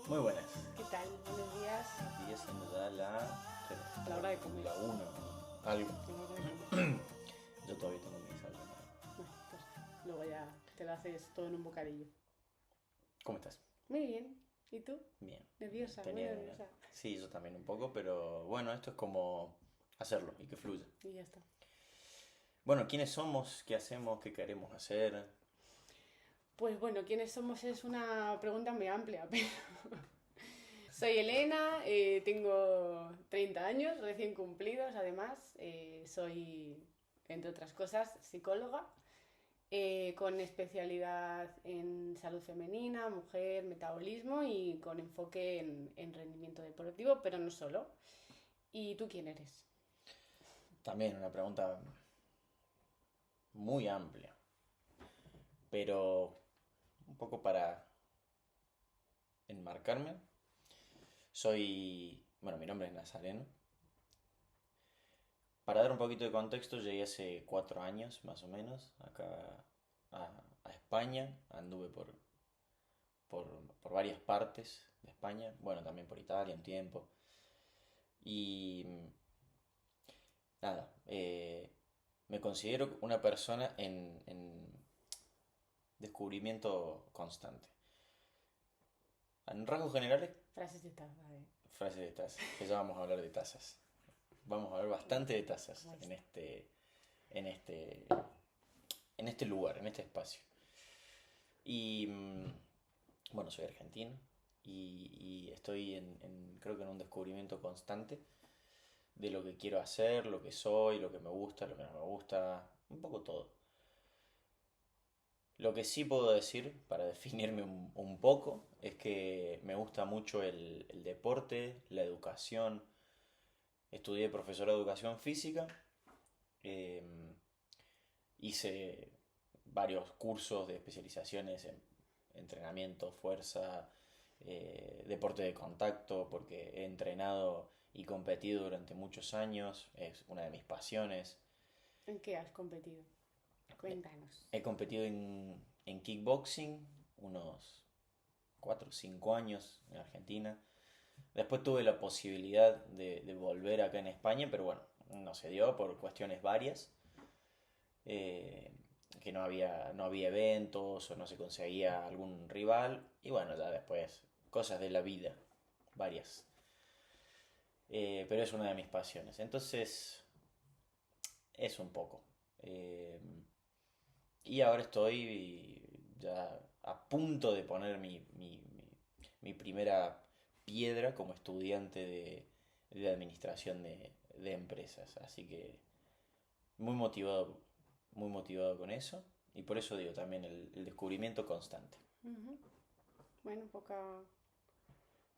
Muy buenas. ¿Qué tal? Buenos días. Aquí es siendo ya A la hora de comer. la 1, algo. A la hora de comer. Yo todavía tengo mi desayuno. Bueno, pues luego ya te lo haces todo en un bocadillo. ¿Cómo estás? Muy bien. ¿Y tú? Bien. Nerviosa, muy nerviosa. Sí, yo también un poco, pero bueno, esto es como hacerlo y que fluya. Y ya está. Bueno, ¿quiénes somos? ¿Qué hacemos? ¿Qué queremos hacer? Pues bueno, ¿quiénes somos? Es una pregunta muy amplia, pero soy Elena, tengo 30 años, recién cumplidos además. Soy, entre otras cosas, psicóloga, con especialidad en salud femenina, mujer, metabolismo y con enfoque en rendimiento deportivo, pero no solo. ¿Y tú quién eres? También una pregunta muy amplia, pero un poco para enmarcarme. Bueno, mi nombre es Nazareno. Para dar un poquito de contexto, llegué hace 4 años más o menos acá a España. Anduve por varias partes de España, bueno, también por Italia un tiempo. Y nada, me considero una persona en descubrimiento constante. En rasgos generales, Frases de taza, ¿eh? frases de tazas, que ya vamos a hablar de tazas. Vamos a hablar bastante de tazas Ahí en está. en este, en este lugar, en este espacio. Y bueno, soy argentino y estoy creo que en un descubrimiento constante de lo que quiero hacer, lo que soy, lo que me gusta, lo que no me gusta, un poco todo. Lo que sí puedo decir, para definirme un poco, es que me gusta mucho el deporte, la educación. Estudié profesor de educación física, eh, hice varios cursos de especializaciones en entrenamiento, fuerza, deporte de contacto, porque he entrenado y competido durante muchos años, es una de mis pasiones. ¿En qué has competido? Cuéntanos. He competido en kickboxing unos 4 o 5 años en Argentina. Después tuve la posibilidad de volver acá en España, pero bueno, no se dio por cuestiones varias. eh, que no había eventos o no se conseguía algún rival. Y bueno, ya después, cosas de la vida, varias. Pero es una de mis pasiones. Entonces, es un poco. Eh, y ahora estoy ya a punto de poner mi primera piedra como estudiante de administración de empresas. Así que muy motivado, muy motivado con eso. Y por eso digo también el descubrimiento constante. Ujú. Bueno,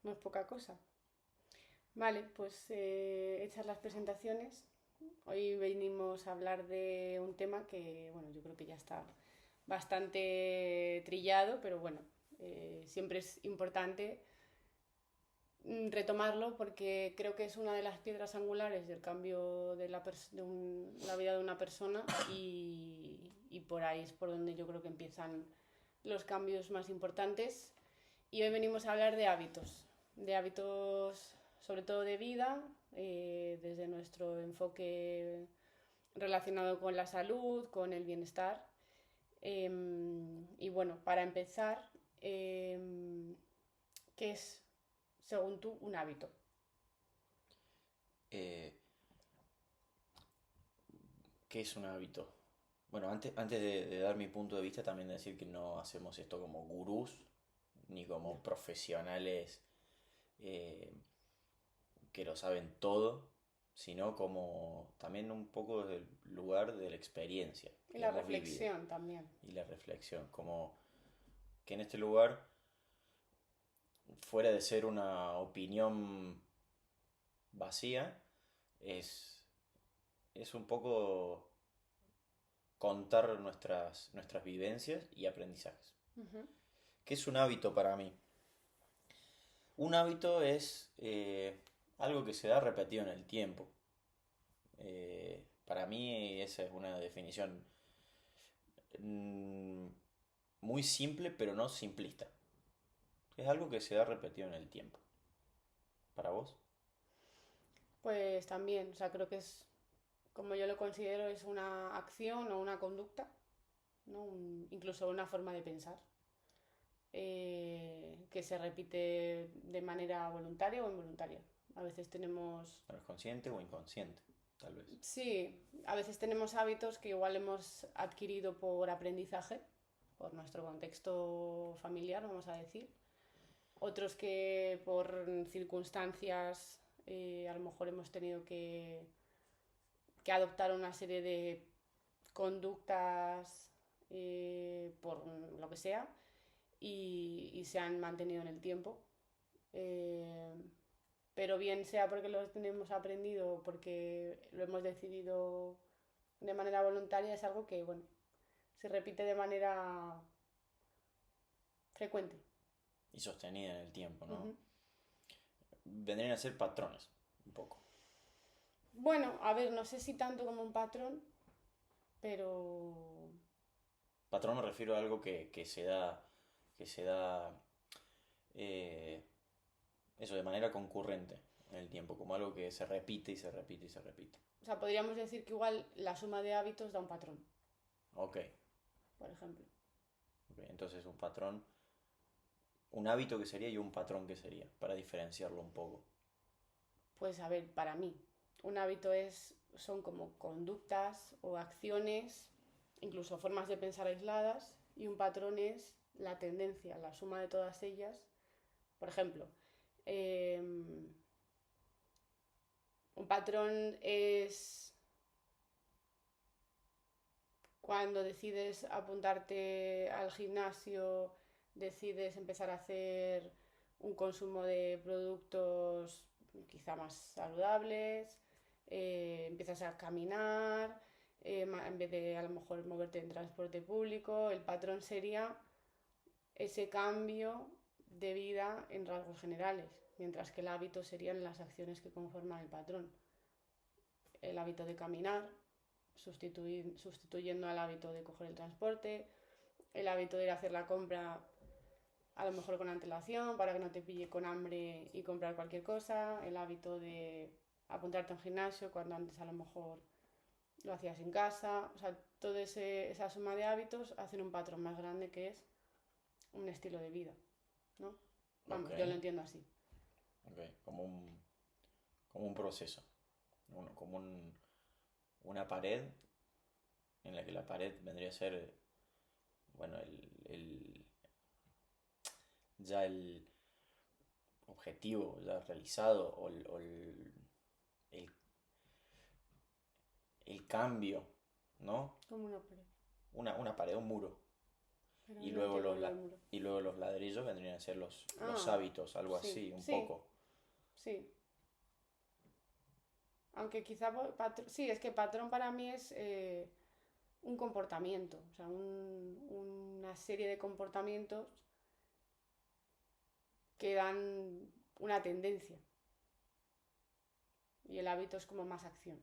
no es poca cosa. Vale, pues hechas las presentaciones, hoy venimos a hablar de un tema que, bueno, yo creo que ya está bastante trillado, pero bueno, siempre es importante retomarlo porque creo que es una de las piedras angulares del cambio de la vida de una persona y por ahí es por donde yo creo que empiezan los cambios más importantes. Y hoy venimos a hablar de hábitos sobre todo de vida, desde nuestro enfoque relacionado con la salud, con el bienestar. Y bueno, para empezar, ¿qué es, según tú, un hábito? Eh, ¿Qué es un hábito? Bueno, antes de dar mi punto de vista, también decir que no hacemos esto como gurús, ni No. como profesionales eh, que lo saben todo, sino como también un poco desde el lugar de la experiencia Y que la hemos vivido reflexión también. y la reflexión, como que en este lugar, fuera de ser una opinión vacía, es, es un poco contar nuestras vivencias y aprendizajes. Ujú. ¿Qué es un hábito para mí? Un hábito es algo que se da repetido en el tiempo. Para mí esa es una definición mm, muy simple, pero no simplista. es algo que se da repetido en el tiempo. ¿Para vos? Pues también, o sea, creo que es, como yo lo considero, es una acción o una conducta, ¿no? Incluso una forma de pensar, que se repite de manera voluntaria o involuntaria. A veces tenemos, ¿No es consciente o inconsciente? Tal vez. sí, a veces tenemos hábitos que igual hemos adquirido por aprendizaje, por nuestro contexto familiar, vamos a decir. Otros que por circunstancias a lo mejor hemos tenido que adoptar una serie de conductas por lo que sea y se han mantenido en el tiempo. Eh, pero bien sea porque lo tenemos aprendido o porque lo hemos decidido de manera voluntaria, es algo que, bueno, se repite de manera frecuente. Y sostenida en el tiempo, Uh ¿no? -huh. Vendrían a ser patrones, un poco. Bueno, a ver, no sé si tanto como un patrón, pero Patrón me refiero a algo que se da, eh, eso, de manera concurrente en el tiempo, como algo que se repite y se repite y se repite. o sea, podríamos decir que igual la suma de hábitos da un patrón, Ok, por ejemplo. ok, entonces un patrón, un hábito que sería y un patrón que sería, para diferenciarlo un poco. Pues a ver, para mí, un hábito son como conductas o acciones, incluso formas de pensar aisladas, y un patrón es la tendencia, la suma de todas ellas. Por ejemplo, eh, un patrón es cuando decides apuntarte al gimnasio, decides empezar a hacer un consumo de productos quizá más saludables, empiezas a caminar, en vez de a lo mejor moverte en transporte público, el patrón sería ese cambio de vida en rasgos generales, mientras que el hábito serían las acciones que conforman el patrón. El hábito de caminar, sustituyendo al hábito de coger el transporte, el hábito de ir a hacer la compra a lo mejor con antelación para que no te pille con hambre y comprar cualquier cosa, el hábito de apuntarte a un gimnasio cuando antes a lo mejor lo hacías en casa, o sea, toda esa suma de hábitos hacen un patrón más grande que es un estilo de vida, ¿no? Ok, Vamos, yo lo entiendo así. ok, como un proceso, una pared en la que la pared vendría a ser, bueno, ya el objetivo ya realizado el, el cambio, ¿no? Como una pared. Una pared, un muro. Pero Y no luego entiendo los, lo del muro. y luego los ladrillos vendrían a ser los Ah, hábitos, algo sí, así, un sí, poco. sí. Aunque quizá, sí, es que patrón para mí es un comportamiento, o sea, una serie de comportamientos que dan una tendencia y el hábito es como más acción.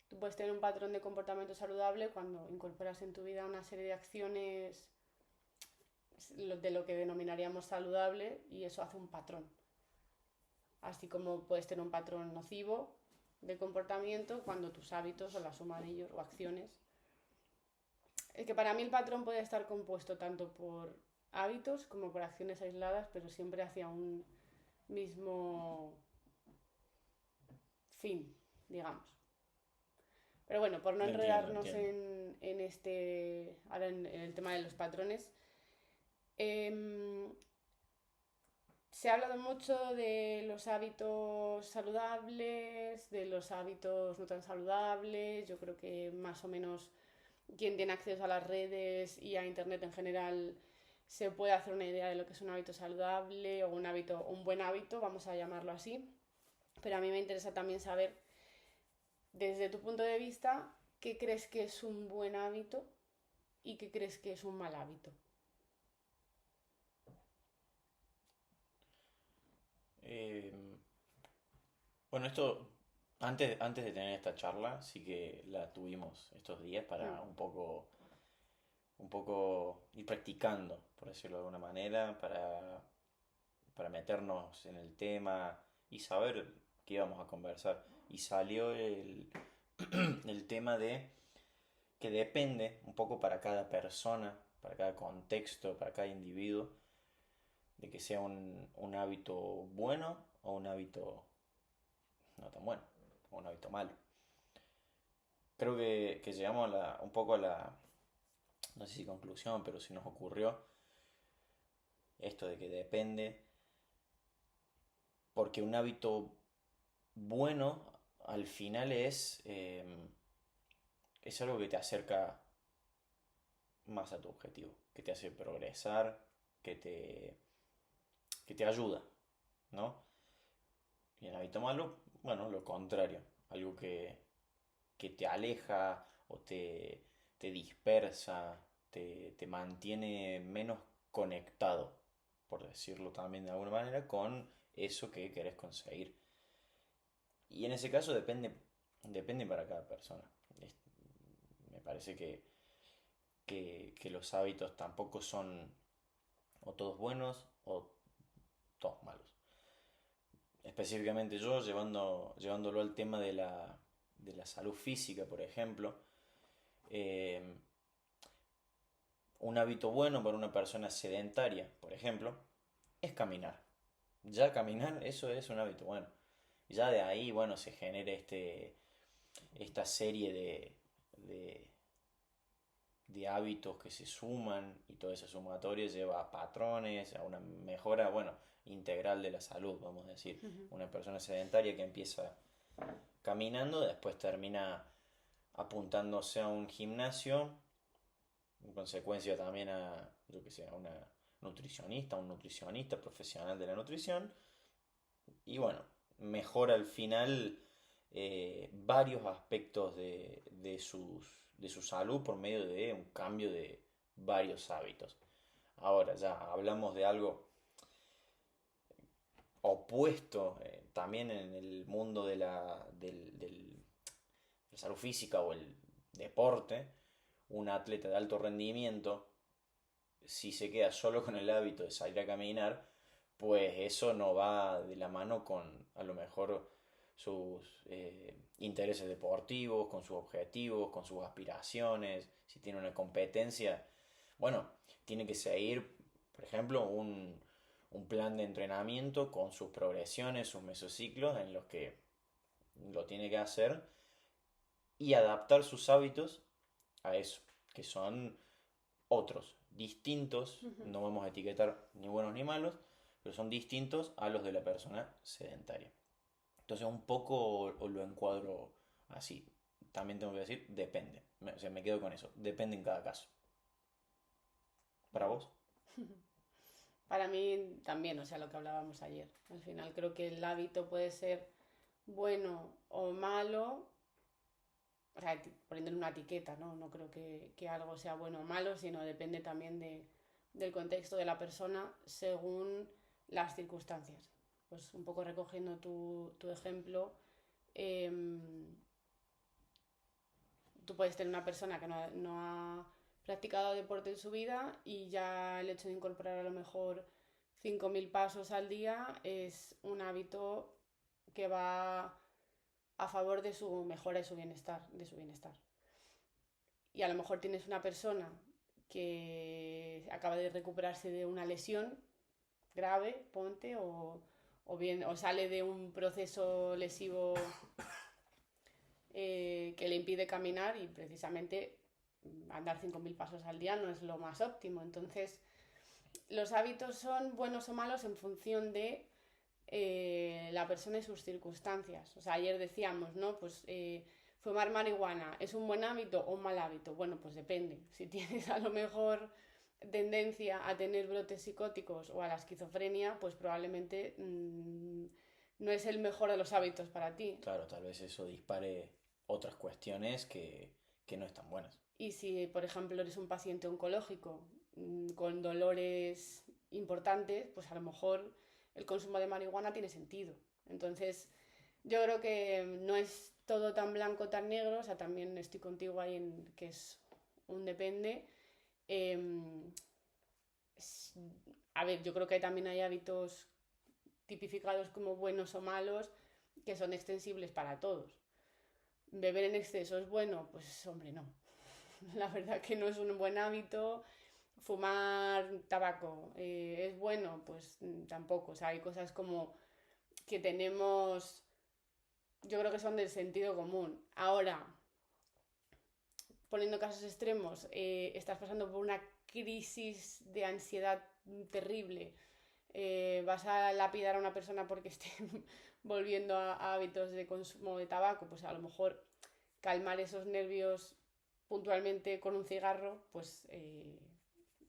Tú puedes tener un patrón de comportamiento saludable cuando incorporas en tu vida una serie de acciones de lo que denominaríamos saludable y eso hace un patrón. Así como puedes tener un patrón nocivo de comportamiento cuando tus hábitos o la suma de ellos o acciones. Es que para mí el patrón puede estar compuesto tanto por hábitos como por acciones aisladas, pero siempre hacia un mismo fin, digamos. Pero bueno, por no Entiendo, enredarnos entiendo. ahora en el tema de los patrones, eh, se ha hablado mucho de los hábitos saludables, de los hábitos no tan saludables. Yo creo que más o menos quien tiene acceso a las redes y a internet en general se puede hacer una idea de lo que es un hábito saludable o un buen hábito, vamos a llamarlo así. Pero a mí me interesa también saber, desde tu punto de vista, qué crees que es un buen hábito y qué crees que es un mal hábito. Eh, bueno, esto, antes de tener esta charla, sí que la tuvimos estos días Hmm. para un poco ir practicando, por decirlo de alguna manera, para para meternos en el tema y saber qué íbamos a conversar. Y salió el tema de que depende un poco para cada persona, para cada contexto, para cada individuo, de que sea un hábito bueno o un hábito no tan bueno, o un hábito malo. Creo que llegamos un poco a la, no sé si conclusión, pero si nos ocurrió esto de que depende, porque un hábito bueno al final es algo que te acerca más a tu objetivo, que te hace progresar, que te, que te ayuda, ¿no? Y el hábito malo, bueno, lo contrario, algo que te aleja o te dispersa, te mantiene menos conectado, por decirlo también de alguna manera, con eso que querés conseguir. Y en ese caso depende para cada persona. Me parece que los hábitos tampoco son o todos buenos o todos malos. Específicamente yo, llevándolo al tema de la salud física, por ejemplo, eh, un hábito bueno para una persona sedentaria, por ejemplo, es caminar. Ya caminar, eso es un hábito bueno. Ya de ahí, bueno, se genera esta serie de, de hábitos que se suman y todo ese sumatorio lleva a patrones, a una mejora, bueno, integral de la salud, vamos a decir. Ujú. Una persona sedentaria que empieza caminando, después termina apuntándose a un gimnasio, en consecuencia también a, yo que sé, a una nutricionista, un nutricionista profesional de la nutrición, y bueno, mejora al final varios aspectos de su salud por medio de un cambio de varios hábitos. Ahora ya hablamos de algo opuesto también en el mundo de la salud física o el deporte. Un atleta de alto rendimiento, si se queda solo con el hábito de salir a caminar, pues eso no va de la mano con a lo mejor sus intereses deportivos, con sus objetivos, con sus aspiraciones, si tiene una competencia, bueno, tiene que seguir, por ejemplo, un plan de entrenamiento con sus progresiones, sus mesociclos en los que lo tiene que hacer y adaptar sus hábitos a eso, que son otros, distintos, Ujú. no vamos a etiquetar ni buenos ni malos, pero son distintos a los de la persona sedentaria. Entonces un poco lo encuadro así. También tengo que decir, depende. O sea, me quedo con eso. Depende en cada caso. ¿Para Vale. vos? Para mí también, o sea, lo que hablábamos ayer. Al final creo que el hábito puede ser bueno o malo, o sea, poniéndole una etiqueta, ¿no? No creo que algo sea bueno o malo, sino depende también del contexto de la persona según las circunstancias. Pues un poco recogiendo tu ejemplo, eh, tú puedes tener una persona que no ha practicado deporte en su vida y ya el hecho de incorporar a lo mejor 5.000 pasos al día es un hábito que va a favor de su mejora y su bienestar, de su bienestar. Y a lo mejor tienes una persona que acaba de recuperarse de una lesión grave, ponte, o bien o sale de un proceso lesivo que le impide caminar y precisamente andar 5.000 pasos al día no es lo más óptimo. Entonces, los hábitos son buenos o malos en función de la persona y sus circunstancias. O sea, ayer decíamos, ¿no? Pues fumar marihuana, ¿es un buen hábito o un mal hábito? Bueno, pues depende. Si tienes a lo mejor tendencia a tener brotes psicóticos o a la esquizofrenia, pues probablemente no es el mejor de los hábitos para ti. Claro, tal vez eso dispare otras cuestiones que no están buenas. Y si, por ejemplo, eres un paciente oncológico con dolores importantes, pues a lo mejor el consumo de marihuana tiene sentido. Entonces, yo creo que no es todo tan blanco, tan negro, o sea, también estoy contigo ahí en que es un depende. Eh, a ver, yo creo que también hay hábitos tipificados como buenos o malos, que son extensibles para todos. ¿Beber en exceso es bueno? Pues hombre, no. La verdad que no es un buen hábito. Fumar tabaco, ¿es bueno? Pues tampoco. O sea, hay cosas como que tenemos, yo creo que son del sentido común. Ahora, poniendo casos extremos, estás pasando por una crisis de ansiedad terrible, vas a lapidar a una persona porque esté volviendo a hábitos de consumo de tabaco, pues a lo mejor calmar esos nervios puntualmente con un cigarro, pues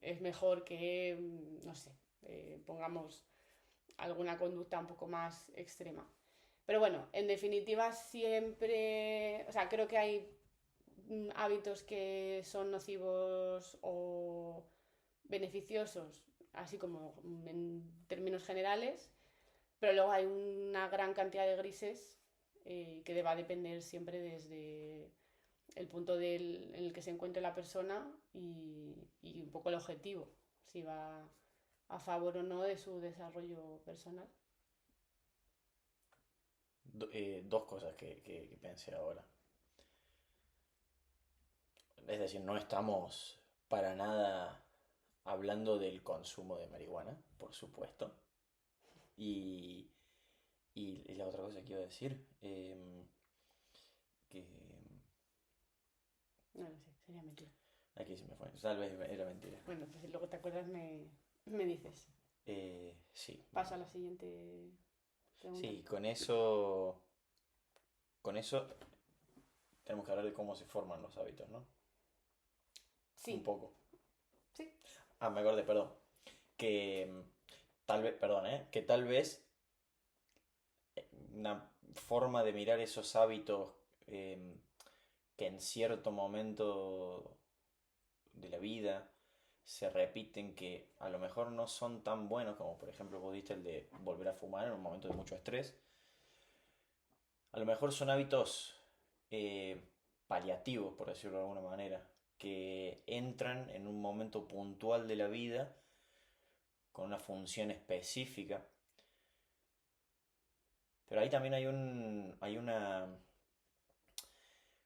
es mejor que, no sé, pongamos alguna conducta un poco más extrema. Pero bueno, en definitiva siempre, o sea, creo que hay hábitos que son nocivos o beneficiosos, así como en términos generales, pero luego hay una gran cantidad de grises que va a depender siempre desde el punto en el que se encuentre la persona y un poco el objetivo, si va a favor o no de su desarrollo personal. Dos cosas que pensé ahora. Es decir, no estamos para nada hablando del consumo de marihuana, por supuesto. Y, y la otra cosa que iba a decir, que No lo sé, sería mentira. aquí se me fue, tal vez era mentira. Bueno, pues si luego te acuerdas me dices. Sí, Paso a la siguiente pregunta. sí, con eso tenemos que hablar de cómo se forman los hábitos, ¿no? Un Sí, poco. sí. Ah, me acordé, perdón. Que tal vez, perdón, que tal vez una forma de mirar esos hábitos que en cierto momento de la vida se repiten, que a lo mejor no son tan buenos, como por ejemplo vos diste el de volver a fumar en un momento de mucho estrés. A lo mejor son hábitos eh, paliativos, por decirlo de alguna manera, que entran en un momento puntual de la vida con una función específica. Pero ahí también hay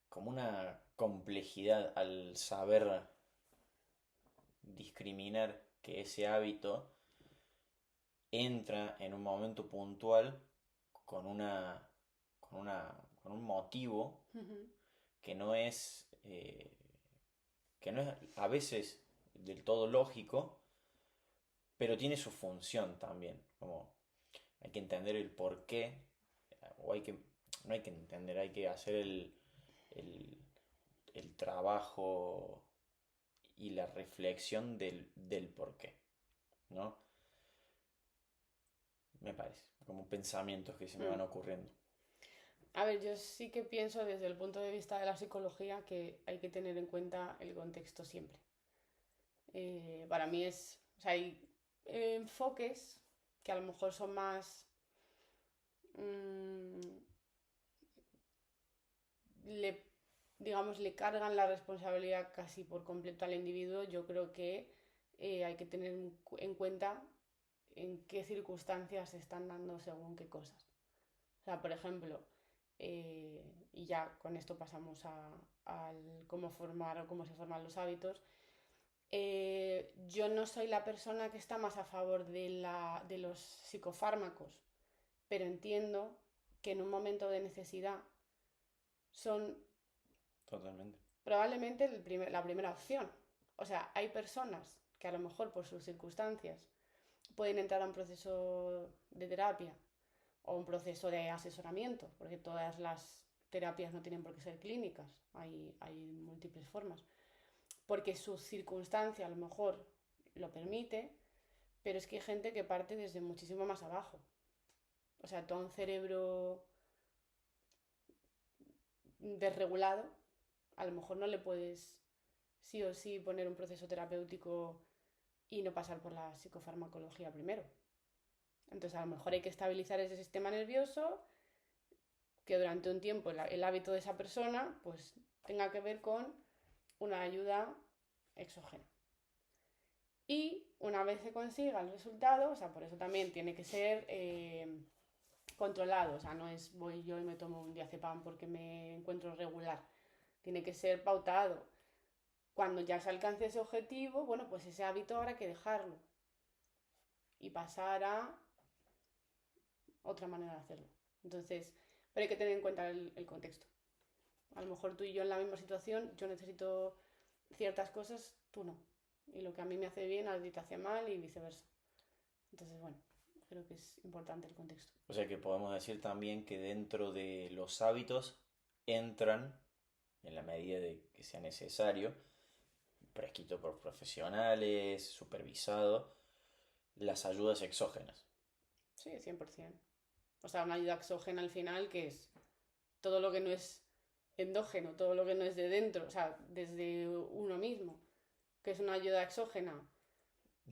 como una complejidad al saber discriminar que ese hábito entra en un momento puntual con con un motivo Ujú. que no es, que no es a veces del todo lógico, pero tiene su función también. Como hay que entender el por qué, o no hay que entender, hay que hacer el, el trabajo y la reflexión del por qué, ¿no? Me parece, como pensamientos que se me Mm. van ocurriendo. A ver, yo sí que pienso desde el punto de vista de la psicología que hay que tener en cuenta el contexto siempre. Para mí es, o sea, hay enfoques que a lo mejor son más, mm, le, digamos, le cargan la responsabilidad casi por completo al individuo. Yo creo que hay que tener en cuenta en qué circunstancias se están dando según qué cosas. O sea, por ejemplo, y ya con esto pasamos al cómo formar o cómo se forman los hábitos. Yo no soy la persona que está más a favor de los psicofármacos, pero entiendo que en un momento de necesidad son Totalmente. probablemente la primera opción. O sea, hay personas que a lo mejor por sus circunstancias pueden entrar a un proceso de terapia o un proceso de asesoramiento, porque todas las terapias no tienen por qué ser clínicas, hay múltiples formas, porque su circunstancia a lo mejor lo permite, pero es que hay gente que parte desde muchísimo más abajo. O sea, todo un cerebro desregulado, a lo mejor no le puedes sí o sí poner un proceso terapéutico y no pasar por la psicofarmacología primero. Entonces, a lo mejor hay que estabilizar ese sistema nervioso, que durante un tiempo el hábito de esa persona pues tenga que ver con una ayuda exógena. Y una vez se consiga el resultado, o sea, por eso también tiene que ser controlado, o sea, no es voy yo y me tomo un diazepam porque me encuentro regular, tiene que ser pautado. Cuando ya se alcance ese objetivo, bueno, pues ese hábito habrá que dejarlo y pasar a otra manera de hacerlo. Entonces, pero hay que tener en cuenta el contexto. A lo mejor tú y yo en la misma situación, yo necesito ciertas cosas, tú no. Y lo que a mí me hace bien, a ti te hace mal y viceversa. Entonces, bueno, creo que es importante el contexto. O sea que podemos decir también que dentro de los hábitos entran, en la medida de que sea necesario, prescrito por profesionales, supervisado, las ayudas exógenas. Sí, 100%. O sea, una ayuda exógena al final, que es todo lo que no es endógeno, todo lo que no es de dentro, o sea, desde uno mismo, que es una ayuda exógena.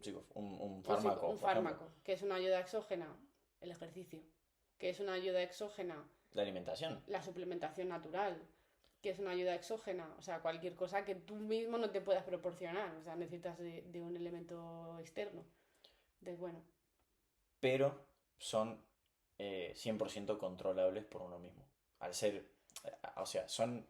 Chicos, un Pues sí, fármaco, un por ejemplo. fármaco, que es una ayuda exógena, el ejercicio, que es una ayuda exógena, La alimentación. la suplementación natural, que es una ayuda exógena, o sea, cualquier cosa que tú mismo no te puedas proporcionar, o sea, necesitas de un elemento externo. Entonces, bueno, Pero son 100% controlables por uno mismo. Al ser, o sea, son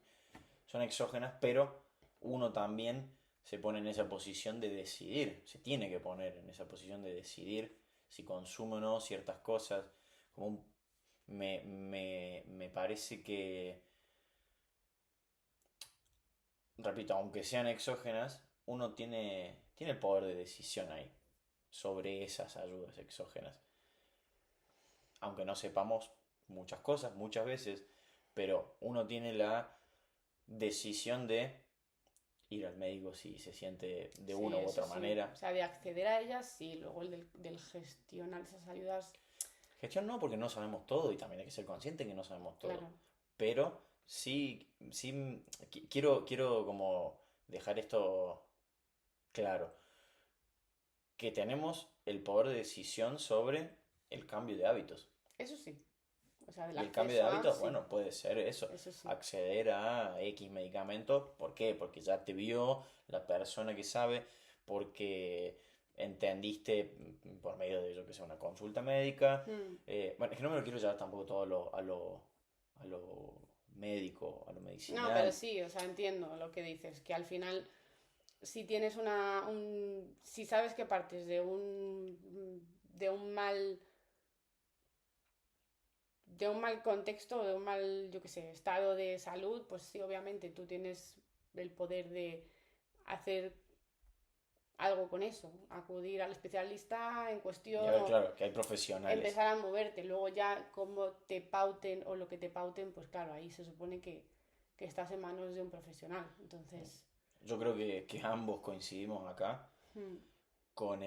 exógenas, pero uno también se pone en esa posición de decidir, se tiene que poner en esa posición de decidir si consume o no ciertas cosas. Como me parece que, repito, aunque sean exógenas, uno tiene el poder de decisión ahí sobre esas ayudas exógenas. Aunque no sepamos muchas cosas, muchas veces, pero uno tiene la decisión de ir al médico si se siente de sí, una u eso otra sí, manera. o sea, de acceder a ellas, sí, luego el del gestionar esas ayudas, Gestión no, porque no sabemos todo y también hay que ser consciente que no sabemos todo. claro, Pero sí, sí quiero como dejar esto claro, que tenemos el poder de decisión sobre el cambio de hábitos. eso sí, o sea, del Y el cambio de acceso a, hábitos, sí, bueno, puede ser eso, eso sí. acceder a X medicamentos. ¿Por qué? Porque ya te vio la persona que sabe, porque entendiste por medio de, yo que sé, una consulta médica. Hmm. Bueno, es que no me lo quiero llevar tampoco todo a lo médico, a lo No, pero medicinal. sí, o sea, entiendo lo que dices, que al final, si tienes si sabes que partes de un mal contexto, de un mal, yo qué sé, estado de salud, pues sí, obviamente tú tienes el poder de hacer algo con eso, acudir al especialista en Y a cuestión ver, o claro, que hay profesionales. empezar a moverte. Luego ya como te pauten o lo que te pauten, pues claro, ahí se supone que estás en manos de un profesional. Entonces, Yo creo que ambos coincidimos acá hmm, con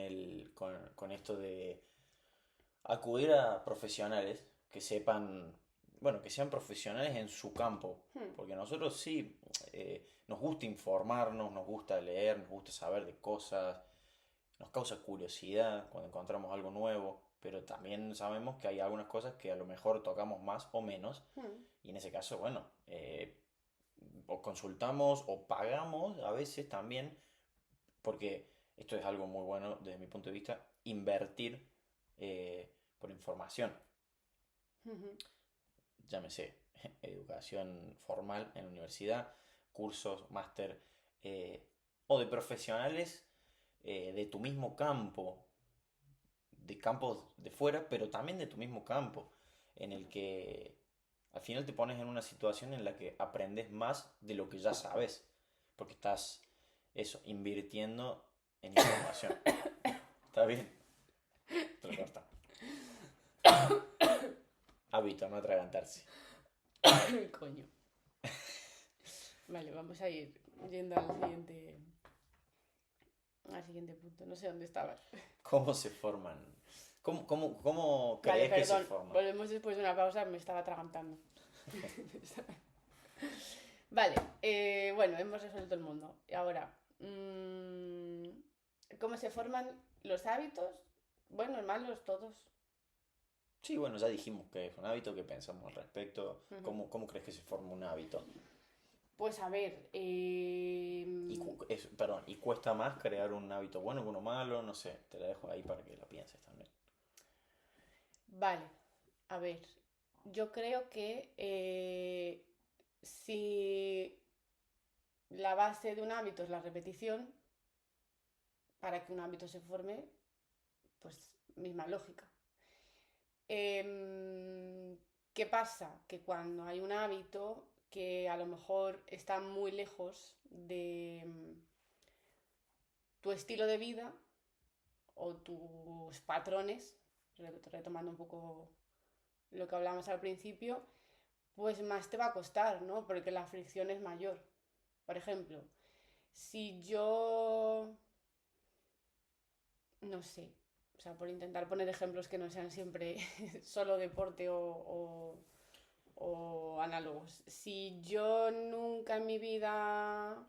esto de acudir a profesionales que sepan, bueno, que sean profesionales en su campo, hmm, porque nosotros sí nos gusta informarnos, nos gusta leer, nos gusta saber de cosas, nos causa curiosidad cuando encontramos algo nuevo, pero también sabemos que hay algunas cosas que a lo mejor tocamos más o menos, hmm, y en ese caso, bueno, o consultamos o pagamos a veces también, porque esto es algo muy bueno desde mi punto de vista, invertir por información, hmm, llámese educación formal en la universidad, cursos, máster, o de profesionales de tu mismo campo, de campos de fuera, pero también de tu mismo campo, en el que al final te pones en una situación en la que aprendes más de lo que ya sabes, porque estás, eso, invirtiendo en información. ¿Está bien? Te lo corta. Hábito, no atragantarse. coño. Vale, vamos a ir yendo al siguiente punto. No sé dónde estabas. ¿Cómo se forman? ¿Cómo Vale, crees que se perdón. forman? Volvemos después de una pausa, me estaba atragantando. Vale, bueno, hemos resuelto el mundo. Y ahora, ¿cómo se forman los hábitos? Buenos, malos, todos. Sí, bueno, ya dijimos que es un hábito, que pensamos al respecto. Ujú. ¿Cómo crees que se forma un hábito? Pues a ver, Perdón, ¿y cuesta más crear un hábito bueno que uno malo? No sé, te la dejo ahí para que lo pienses también. vale, a ver, yo creo que si la base de un hábito es la repetición, para que un hábito se forme, pues misma lógica. ¿Qué pasa? Que cuando hay un hábito que a lo mejor está muy lejos de tu estilo de vida o tus patrones, retomando un poco lo que hablábamos al principio, pues más te va a costar, ¿no? Porque la fricción es mayor. Por ejemplo, si yo, no sé, o sea, por intentar poner ejemplos que no sean siempre solo deporte o análogos. Si yo nunca en mi vida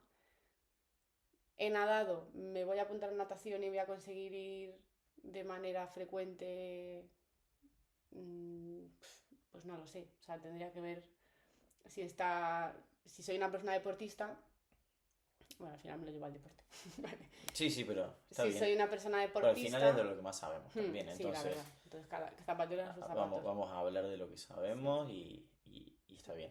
he nadado, me voy a apuntar a natación y voy a conseguir ir de manera frecuente, mm, pues no lo sé. O sea, tendría que ver si está, si soy una persona deportista. Bueno, al final me lo llevo al deporte. Vale. Sí, sí, pero está Si bien. soy una persona Pero al final es deportista, de lo que más sabemos también, sí, la entonces verdad. Entonces, cada zapatero a sus vamos, zapatos. vamos a hablar de lo que Sí. sabemos y está bien.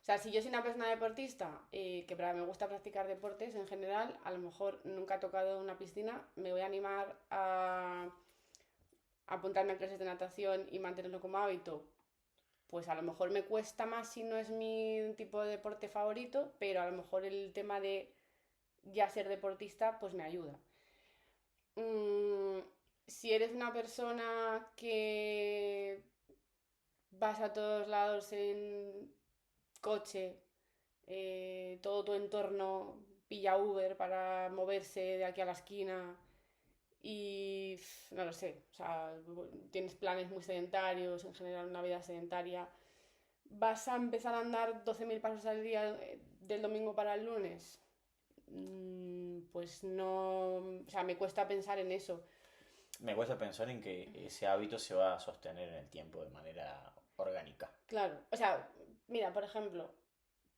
O sea, si yo soy una persona deportista que me gusta practicar deportes en general, a lo mejor nunca he tocado una piscina, me voy a animar a apuntarme a clases de natación y mantenerlo como hábito. Pues a lo mejor me cuesta más si no es mi tipo de deporte favorito, pero a lo mejor el tema de ya ser deportista pues me ayuda. Mm, si eres una persona que vas a todos lados en coche, todo tu entorno pilla Uber para moverse de aquí a la esquina y no lo sé, o sea, tienes planes muy sedentarios, en general una vida sedentaria, vas a empezar a andar 12.000 pasos al día del domingo para el lunes. Pues no, o sea, me cuesta pensar en eso. Me cuesta pensar en que ese hábito se va a sostener en el tiempo de manera orgánica. Claro, o sea, mira, por ejemplo,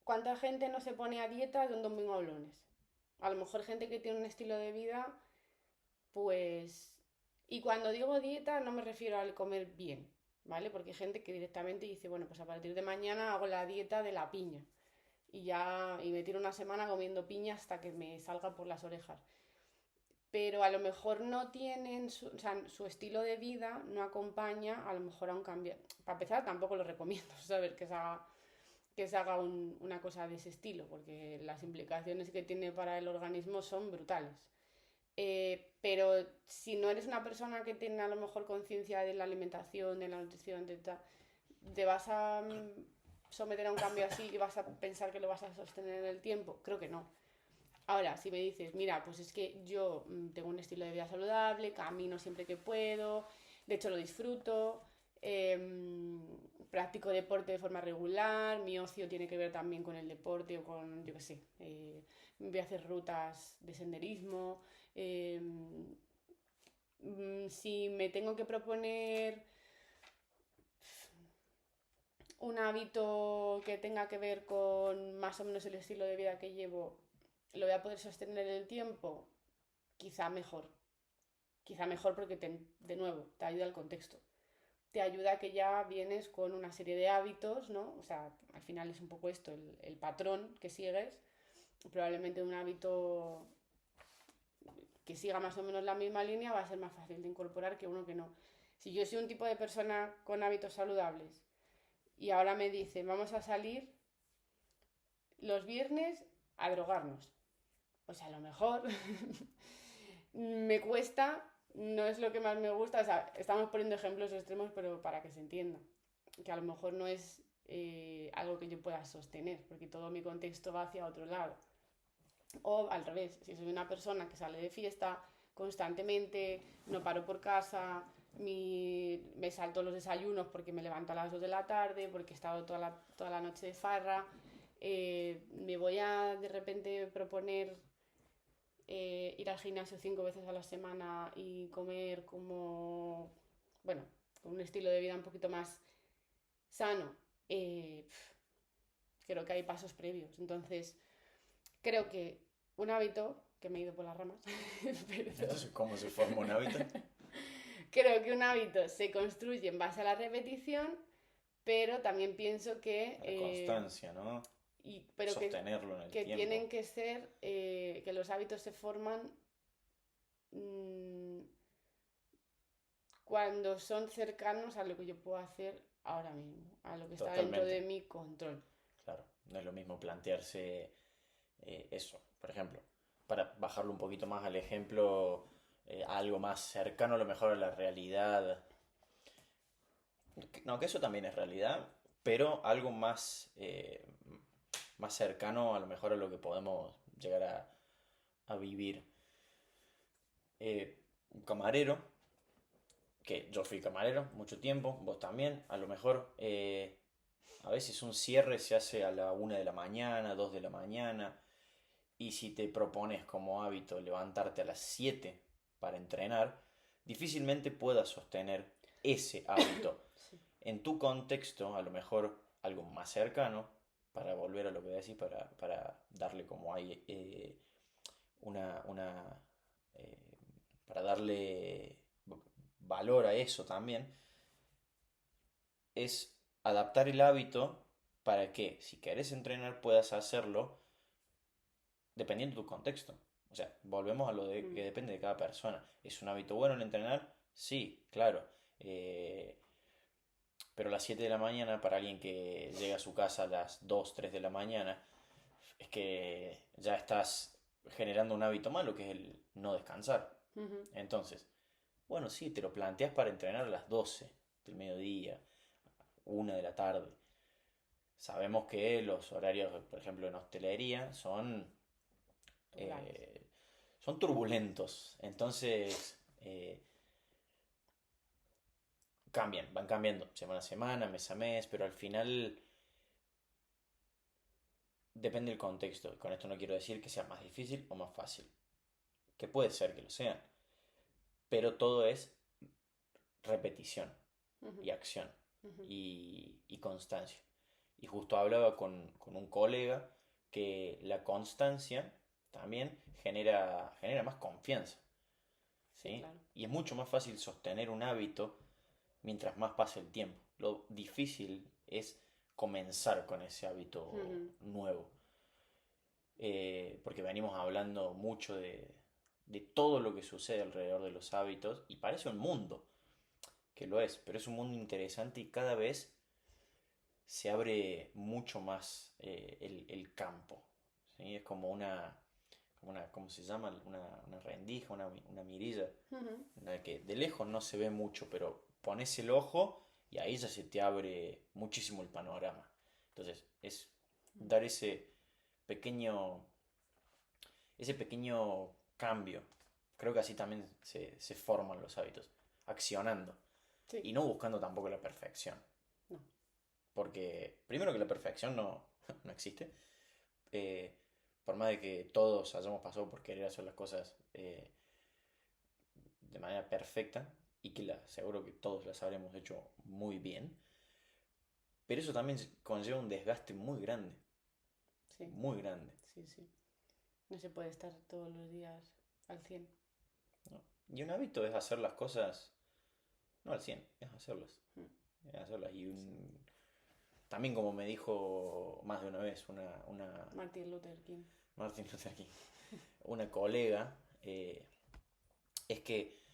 ¿cuánta gente no se pone a dieta de un domingo a un lunes? A lo mejor gente que tiene un estilo de vida, pues... Y cuando digo dieta no me refiero al comer bien, ¿vale? Porque hay gente que directamente dice, bueno, pues a partir de mañana hago la dieta de la piña. Y ya, y me tiro una semana comiendo piña hasta que me salga por las orejas. Pero a lo mejor no tienen, o sea, su estilo de vida no acompaña a lo mejor a un cambio. Para empezar, tampoco lo recomiendo, saber que se haga una cosa de ese estilo, porque las implicaciones que tiene para el organismo son brutales. Pero si no eres una persona que tiene a lo mejor conciencia de la alimentación, de la nutrición, te vas a someter a un cambio así y vas a pensar que lo vas a sostener en el tiempo, creo que no. Ahora, si me dices, mira, pues es que yo tengo un estilo de vida saludable, camino siempre que puedo, de hecho lo disfruto, practico deporte de forma regular, mi ocio tiene que ver también con el deporte o con, yo qué sé, voy a hacer rutas de senderismo. eh, si me tengo que proponer un hábito que tenga que ver con más o menos el estilo de vida que llevo, lo voy a poder sostener en el tiempo, quizá mejor. Quizá mejor porque, de nuevo, te ayuda el contexto. Te ayuda que ya vienes con una serie de hábitos, ¿no? O sea, al final es un poco esto, el patrón que sigues. Probablemente un hábito que siga más o menos la misma línea va a ser más fácil de incorporar que uno que no. Si yo soy un tipo de persona con hábitos saludables y ahora me dicen, vamos a salir los viernes a drogarnos, pues a lo mejor me cuesta, no es lo que más me gusta, o sea, estamos poniendo ejemplos extremos, pero para que se entienda, que a lo mejor no es algo que yo pueda sostener, porque todo mi contexto va hacia otro lado. O al revés, si soy una persona que sale de fiesta constantemente, no paro por casa, me salto los desayunos porque me levanto a las 2 de la tarde, porque he estado toda la noche de farra, me voy a de repente proponer ir al gimnasio 5 veces a la semana y comer como, bueno, con un estilo de vida un poquito más sano, creo que hay pasos previos. Entonces, creo que un hábito, que me he ido por las ramas, perdón. Entonces, ¿cómo se forma un hábito? Creo que un hábito se construye en base a la repetición, pero también pienso que... La constancia, ¿no? pero sostenerlo en el que tiempo. tienen que ser, que los hábitos se forman cuando son cercanos a lo que yo puedo hacer ahora mismo, a lo que está dentro de mi control. Claro, no es lo mismo plantearse eso, por ejemplo, para bajarlo un poquito más al ejemplo, algo más cercano a lo mejor a la realidad. No, que eso también es realidad, pero algo más cercano a lo mejor a lo que podemos llegar a vivir. Un camarero, que yo fui camarero mucho tiempo, vos también, a lo mejor a veces un cierre se hace a la 1 de la mañana, 2 de la mañana, y si te propones como hábito levantarte a las 7 para entrenar, difícilmente puedas sostener ese hábito. Sí. En tu contexto, a lo mejor algo más cercano, para volver a lo que decís, para darle como hay una para darle valor a eso también, es adaptar el hábito para que si querés entrenar puedas hacerlo dependiendo de tu contexto. O sea, volvemos a lo de que depende de cada persona. ¿Es un hábito bueno el entrenar? Sí, claro. Pero a las 7 de la mañana, para alguien que llega a su casa a las 2 3 de la mañana, es que ya estás generando un hábito malo, que es el no descansar. Entonces, bueno, sí, te lo planteas para entrenar a las 12 del mediodía, 1 de la tarde. Sabemos que los horarios, por ejemplo, en hostelería son turbulentos. Entonces, van cambiando semana a semana, mes a mes, pero al final depende del contexto. Con esto no quiero decir que sea más difícil o más fácil, que puede ser que lo sean, pero todo es repetición y acción y constancia. Y justo hablaba con un colega que la constancia también genera más confianza. ¿Sí? Sí, claro. Y es mucho más fácil sostener un hábito mientras más pasa el tiempo. Lo difícil es comenzar con ese hábito nuevo. Porque venimos hablando mucho de todo lo que sucede alrededor de los hábitos y parece un mundo, que lo es, pero es un mundo interesante y cada vez se abre mucho más el campo. ¿Sí? Es como ¿cómo se llama? Una rendija, una mirilla, en la que de lejos no se ve mucho, pero pones el ojo y ahí ya se te abre muchísimo el panorama. Entonces, es dar pequeño, ese pequeño cambio. Creo que así también se forman los hábitos, accionando. Sí. Y no buscando tampoco la perfección. No. Porque primero que la perfección no existe. Por más de que todos hayamos pasado por querer hacer las cosas de manera perfecta, y que seguro que todos las habremos hecho muy bien, pero eso también conlleva un desgaste muy grande. Sí. Muy grande. Sí, sí. No se puede estar todos los días al 100. ¿No? Y un hábito es hacer las cosas, no al 100, es hacerlas. Es hacerlas. Y también como me dijo más de una vez Martin Luther King. Martin Luther King, una colega, es que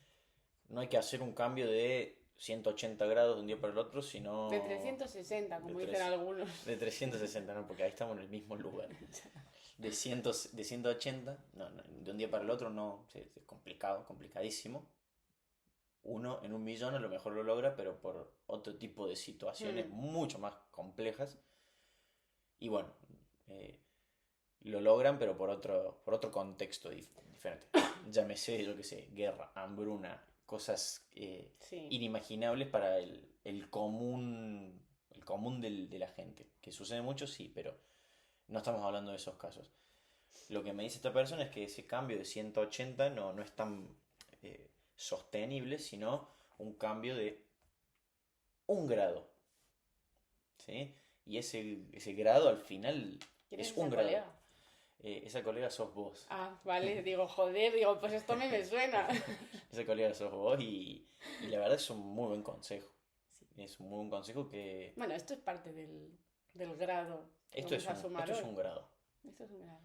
no hay que hacer un cambio de 180 grados de un día para el otro, sino... De 360, como de dicen algunos. De 360, no, porque ahí estamos en el mismo lugar. De 180, no, de un día para el otro no, es complicado, complicadísimo. Uno en 1 millón a lo mejor lo logra, pero por otro tipo de situaciones mucho más complejas. Y bueno, lo logran, pero por otro contexto diferente. Llámese, yo qué sé, guerra, hambruna, cosas Sí. inimaginables para el común de la gente. Que sucede mucho, sí, pero no estamos hablando de esos casos. Lo que me dice esta persona es que ese cambio de 180 no es tan sostenible, sino un cambio de 1 grado. ¿Sí? Y ese grado al final ¿Quién es es un esa grado. colega? Esa colega sos vos. Ah, vale, digo, joder, digo, pues esto me suena. Esa colega sos vos y la verdad es un muy buen consejo. Sí. Es un muy buen consejo que Bueno, esto es parte del grado que esto vamos a sumar esto es hoy. un grado. Esto es un grado.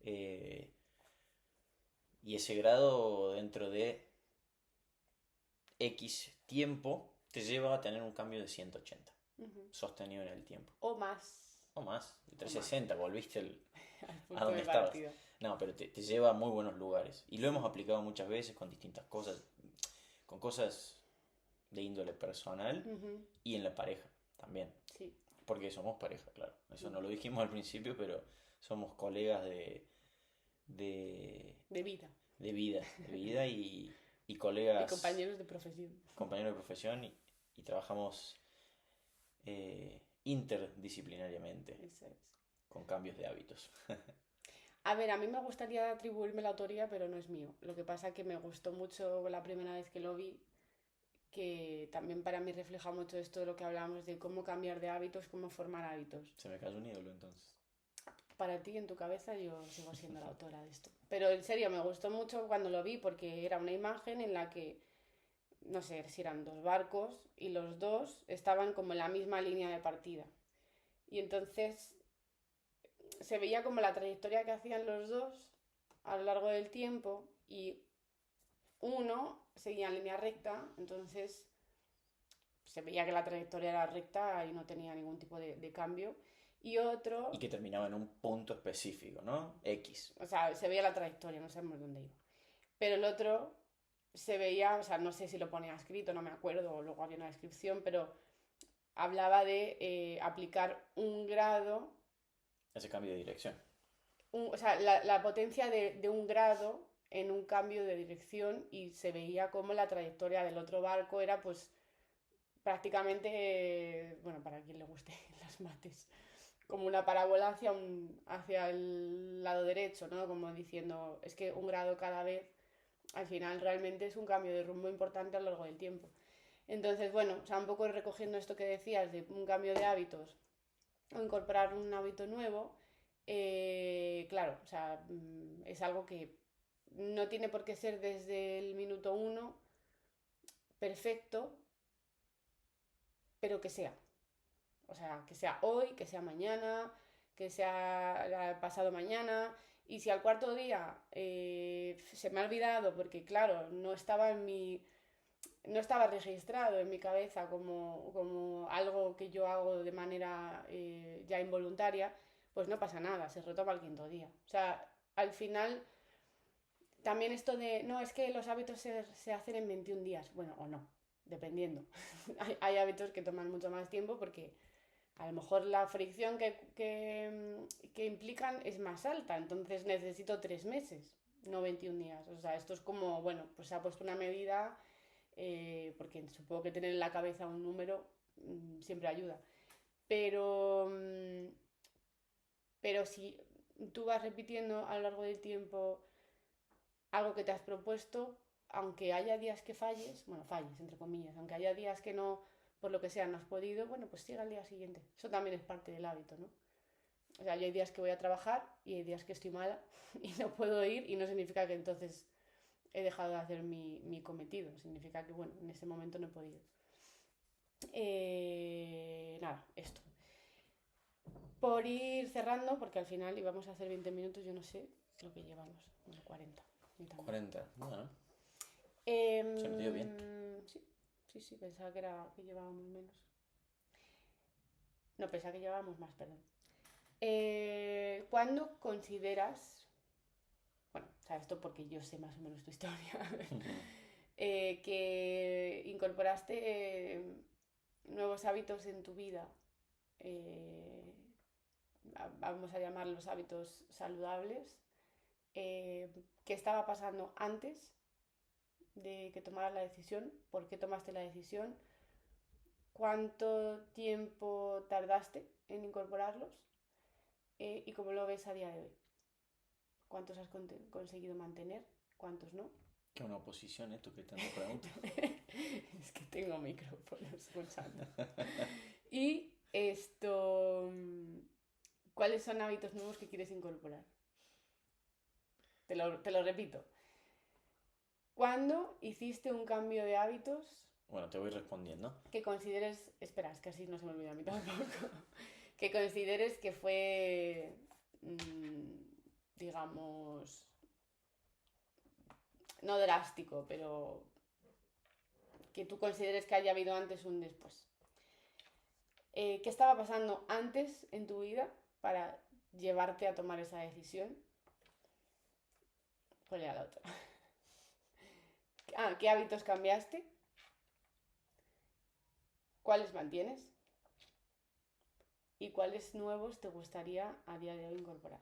Eh, y ese grado dentro de X tiempo te lleva a tener un cambio de 180 Ujú. sostenido en el tiempo. O más, O más, de o más, 360, volviste al a punto donde de estabas. partida. No, pero te lleva a muy buenos lugares. Y lo hemos aplicado muchas veces con distintas cosas, con cosas de índole personal Ujú. y en la pareja también. Sí. Porque somos pareja, claro. Eso no lo dijimos al principio, pero somos colegas de, De vida. de vida y Y colegas, compañeros de profesión. compañeros de profesión y trabajamos interdisciplinariamente Eso es. con cambios de hábitos. A ver, a mí me gustaría atribuirme la autoría, pero no es mío. Lo que pasa es que me gustó mucho la primera vez que lo vi, que también para mí refleja mucho esto de lo que hablábamos de cómo cambiar de hábitos, cómo formar hábitos. Se me cayó un ídolo entonces. Para ti, en tu cabeza, yo sigo siendo la autora de esto. Pero en serio, me gustó mucho cuando lo vi porque era una imagen en la que, no sé si eran dos barcos y los dos estaban como en la misma línea de partida. Y entonces se veía como la trayectoria que hacían los dos a lo largo del tiempo y uno seguía en línea recta, entonces se veía que la trayectoria era recta y no tenía ningún tipo de cambio. Y otro, Y que terminaba en un punto específico, ¿no? X. o sea, se veía la trayectoria, no sabemos dónde iba. Pero el otro se veía, o sea, no sé si lo ponía escrito, no me acuerdo, o luego había una descripción, pero hablaba de aplicar un grado, Ese cambio de dirección. o sea, la potencia de un grado en un cambio de dirección y se veía como la trayectoria del otro barco era pues prácticamente, bueno, para quien le guste las mates, como una parábola hacia el lado derecho, ¿no? Como diciendo, es que un grado cada vez, al final realmente es un cambio de rumbo importante a lo largo del tiempo. Entonces, bueno, o sea, un poco recogiendo esto que decías de un cambio de hábitos o incorporar un hábito nuevo, claro, o sea, es algo que no tiene por qué ser desde el minuto uno perfecto, pero que sea. O sea, que sea hoy, que sea mañana, que sea pasado mañana. Y si al cuarto día se me ha olvidado, porque claro, no estaba registrado en mi cabeza como algo que yo hago de manera ya involuntaria, pues no pasa nada, se retoma al quinto día. O sea, al final, también esto de, no, es que los hábitos se hacen en 21 días, bueno, o no, dependiendo. Hay hábitos que toman mucho más tiempo porque a lo mejor la fricción que implican es más alta, entonces necesito 3 meses, no 21 días. O sea, esto es como, bueno, pues se ha puesto una medida, porque supongo que tener en la cabeza un número siempre ayuda. Pero, pero si tú vas repitiendo a lo largo del tiempo algo que te has propuesto, aunque haya días que falles, bueno, falles, entre comillas, aunque haya días que no, por lo que sea, no has podido, bueno, pues siga al día siguiente. Eso también es parte del hábito, ¿no? O sea, yo hay días que voy a trabajar y hay días que estoy mala y no puedo ir y no significa que entonces he dejado de hacer mi cometido, significa que, bueno, en ese momento no he podido. Nada, esto. Por ir cerrando, porque al final íbamos a hacer 20 minutos, yo no sé lo que llevamos, bueno, 40. 40, bueno, Eh, se nos dio bien. sí, pensaba que llevábamos menos. No, pensaba que llevábamos más, perdón. ¿Cuándo consideras, bueno, o sea, esto porque yo sé más o menos tu historia, que incorporaste nuevos hábitos en tu vida? eh, Vamos a llamarlos hábitos saludables. ¿Qué estaba pasando antes de que tomaras la decisión? ¿Por qué tomaste la decisión? ¿Cuánto tiempo tardaste en incorporarlos? ¿Y cómo lo ves a día de hoy? ¿Cuántos has conseguido mantener? ¿Cuántos no? Qué una oposición esto que tanto preguntas. Es que tengo micrófono escuchando. Y esto, ¿cuáles son hábitos nuevos que quieres incorporar? Te lo repito. ¿Cuándo hiciste un cambio de hábitos Bueno, te voy respondiendo. que consideres... Espera, es que así no se me olvida a mí tampoco. Que consideres que fue, digamos, no drástico, pero que tú consideres que haya habido antes un después. ¿Qué estaba pasando antes en tu vida para llevarte a tomar esa decisión? ¿Cuál era la otra? ¿Qué hábitos cambiaste? ¿Cuáles mantienes? ¿Y cuáles nuevos te gustaría a día de hoy incorporar?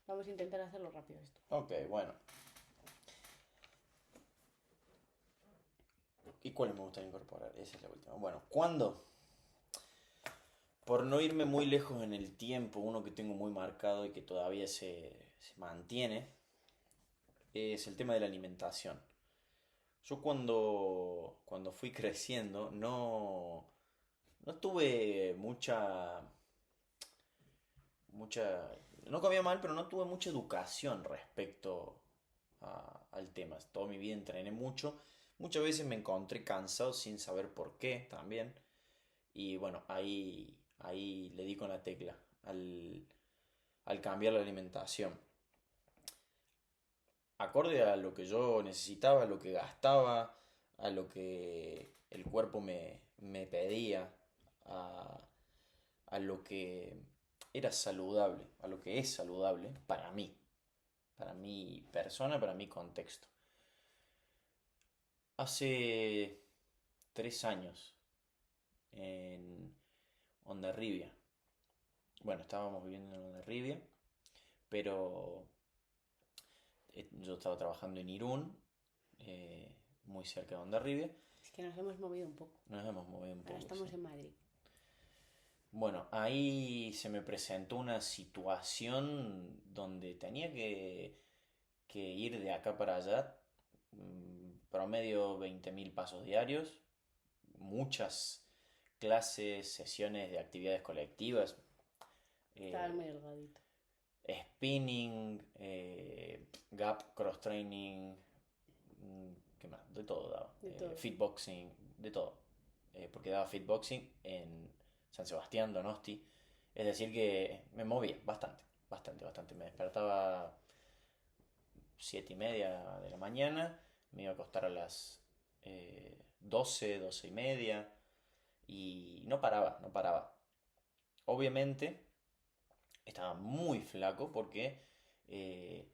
Vamos a intentar hacerlo rápido esto. Ok, bueno. ¿Y cuáles me gustaría incorporar? Esa es la última. Bueno, ¿cuándo? Por no irme muy lejos en el tiempo, uno que tengo muy marcado y que todavía se mantiene, es el tema de la alimentación. Yo cuando fui creciendo no tuve no comía mal, pero no tuve mucha educación respecto al tema. Toda mi vida entrené mucho. Muchas veces me encontré cansado sin saber por qué también. Y bueno, ahí le di con la tecla al cambiar la alimentación. Acorde a lo que yo necesitaba, a lo que gastaba, a lo que el cuerpo me pedía, a, a lo que era saludable, a lo que es saludable para mi persona, para mi contexto. Hace 3 años, en Hondarribia. Bueno, estábamos viviendo en Hondarribia, pero yo estaba trabajando en Irún, muy cerca de Hondarribia. Es que nos hemos movido un poco. Nos hemos movido un Ahora poco. estamos Sí. en Madrid. Bueno, ahí se me presentó una situación donde tenía que ir de acá para allá, promedio 20.000 pasos diarios, muchas clases, sesiones de actividades colectivas, Estaba eh, muy delgadito. spinning, gap, cross training, ¿qué más? De todo daba. De todo. Fitboxing, de todo. Porque daba fitboxing en San Sebastián, Donosti. Es decir, que me movía bastante. Me despertaba 7:30 de la mañana, me iba a acostar a las 12:30 y no paraba. Obviamente estaba muy flaco porque eh,